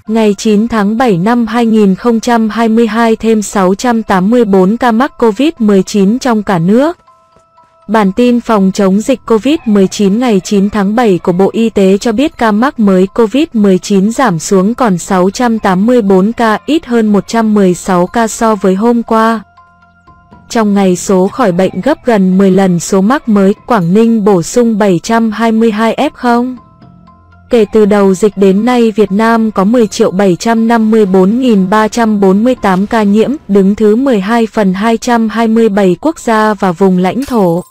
Ngày 9 tháng 7 năm 2022 thêm 684 ca mắc COVID-19 trong cả nước. Bản tin phòng chống dịch COVID-19 ngày 9 tháng 7 của Bộ Y tế cho biết ca mắc mới COVID-19 giảm xuống còn 684 ca, ít hơn 116 ca so với hôm qua. Trong ngày số khỏi bệnh gấp gần 10 lần số mắc mới, Quảng Ninh bổ sung 722 F0. Kể từ đầu dịch đến nay, Việt Nam có 10.754.348 ca nhiễm, đứng thứ 12 phần 227 quốc gia và vùng lãnh thổ.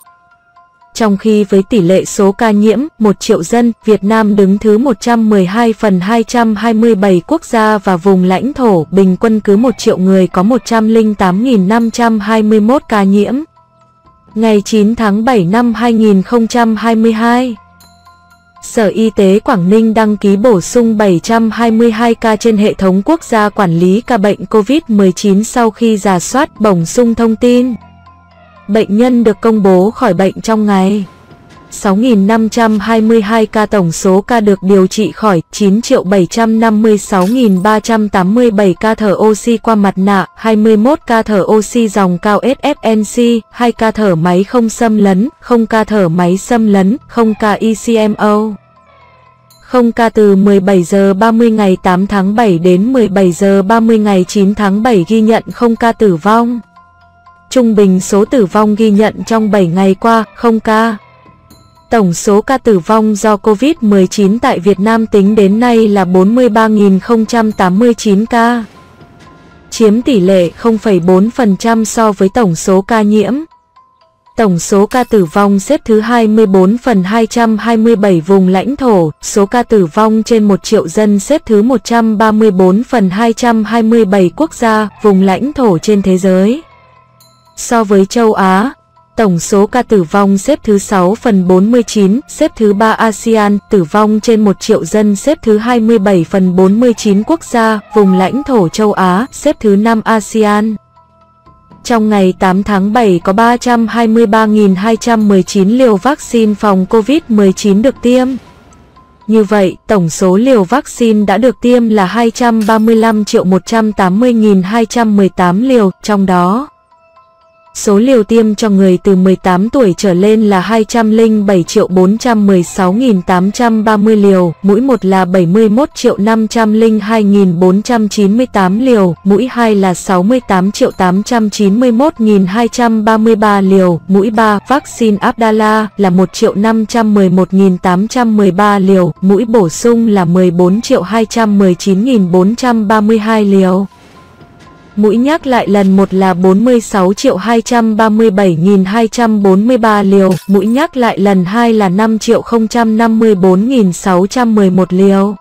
Trong khi với tỷ lệ số ca nhiễm 1 triệu dân, Việt Nam đứng thứ 112 phần 227 quốc gia và vùng lãnh thổ, bình quân cứ 1 triệu người có 108.521 ca nhiễm. Ngày 9 tháng 7 năm 2022, Sở Y tế Quảng Ninh đăng ký bổ sung 722 ca trên hệ thống quốc gia quản lý ca bệnh COVID-19 sau khi rà soát bổ sung thông tin. Bệnh nhân được công bố khỏi bệnh trong ngày 6.522 ca, tổng số ca được điều trị khỏi 9.756.387 ca thở oxy qua mặt nạ, 21 ca thở oxy dòng cao SFNC, 2 ca thở máy không xâm lấn, 0 ca thở máy xâm lấn, 0 ca ECMO. 0 ca từ 17 giờ 30 ngày 8 tháng 7 đến 17 giờ 30 ngày 9 tháng 7 ghi nhận 0 ca tử vong. Trung bình số tử vong ghi nhận trong 7 ngày qua, 0 ca. Tổng số ca tử vong do COVID-19 tại Việt Nam tính đến nay là 43.089 ca, chiếm tỷ lệ 0,4% so với tổng số ca nhiễm. Tổng số ca tử vong xếp thứ 24 phần 227 vùng lãnh thổ, số ca tử vong trên 1 triệu dân xếp thứ 134 phần 227 quốc gia, vùng lãnh thổ trên thế giới. So với châu Á, tổng số ca tử vong xếp thứ 6 phần 49, xếp thứ 3 ASEAN, tử vong trên 1 triệu dân xếp thứ 27 phần 49 quốc gia, vùng lãnh thổ châu Á, xếp thứ 5 ASEAN. Trong ngày 8 tháng 7 có 323.219 liều vaccine phòng COVID-19 được tiêm. Như vậy, tổng số liều vaccine đã được tiêm là 235.180.218 liều, trong đó số liều tiêm cho người từ 18 tuổi trở lên là 207.416.830 liều, mũi 1 là 71.502.498 liều, mũi 2 là 68.891.233 liều, mũi 3 vaccine Abdala là 1.511.813 liều, mũi bổ sung là 14.219.432 liều. Mũi nhắc lại lần 1 là 46.237.243 liều, mũi nhắc lại lần 2 là 5.054.611 liều.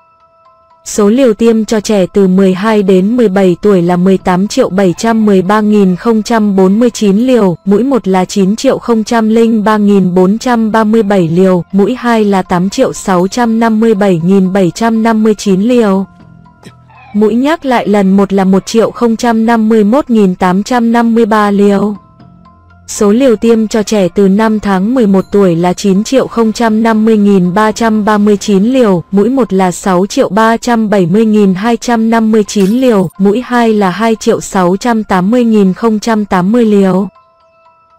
Số liều tiêm cho trẻ từ 12 đến 17 tuổi là 18.713.049 liều, mũi 1 là 9.003.437 liều, mũi 2 là 8.657.759 liều. Mũi nhắc lại lần 1 là 1.051.853 liều. Số liều tiêm cho trẻ từ 5 tháng 11 tuổi là 9.050.339 liều, mũi 1 là 6.370.259 liều, mũi 2 là 2.680.080 liều.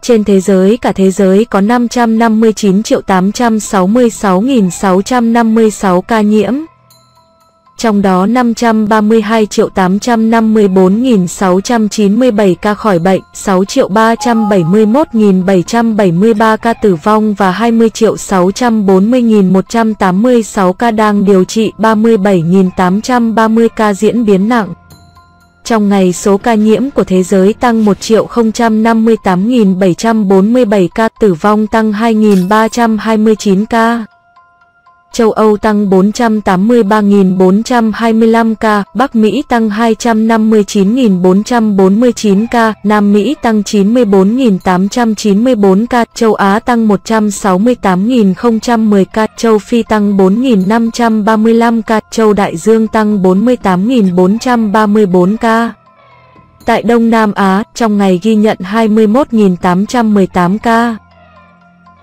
Trên thế giới, cả thế giới có 559.866.656 ca nhiễm. Trong đó 532.854.697 ca khỏi bệnh, 6.371.773 ca tử vong và 20.640.186 ca đang điều trị, 37.830 ca diễn biến nặng. Trong ngày số ca nhiễm của thế giới tăng 1.058.747 ca, tử vong tăng 2.329 ca. Châu Âu tăng 483.425 ca, Bắc Mỹ tăng 259.449 ca, Nam Mỹ tăng 94.894 ca, châu Á tăng 168.010 ca, châu Phi tăng 4.535 ca, châu Đại Dương tăng 48.434 ca. Tại Đông Nam Á, trong ngày ghi nhận 21.818 ca.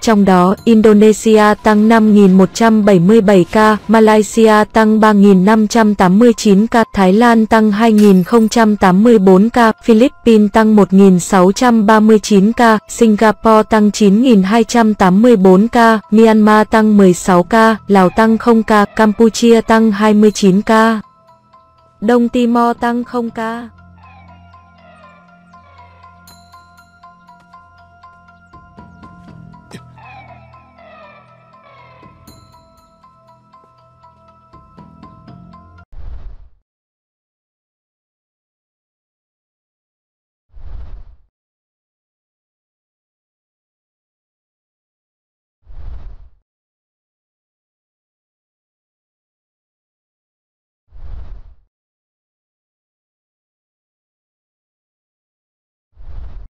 trong đó Indonesia tăng 5.177 ca, Malaysia tăng 3.589 ca, Thái Lan tăng 2.084 ca, Philippines tăng 1.639 ca, Singapore tăng 9.284 ca, Myanmar tăng 16 ca, Lào tăng 0 ca, Campuchia tăng 29 ca, Đông Timor tăng 0 ca.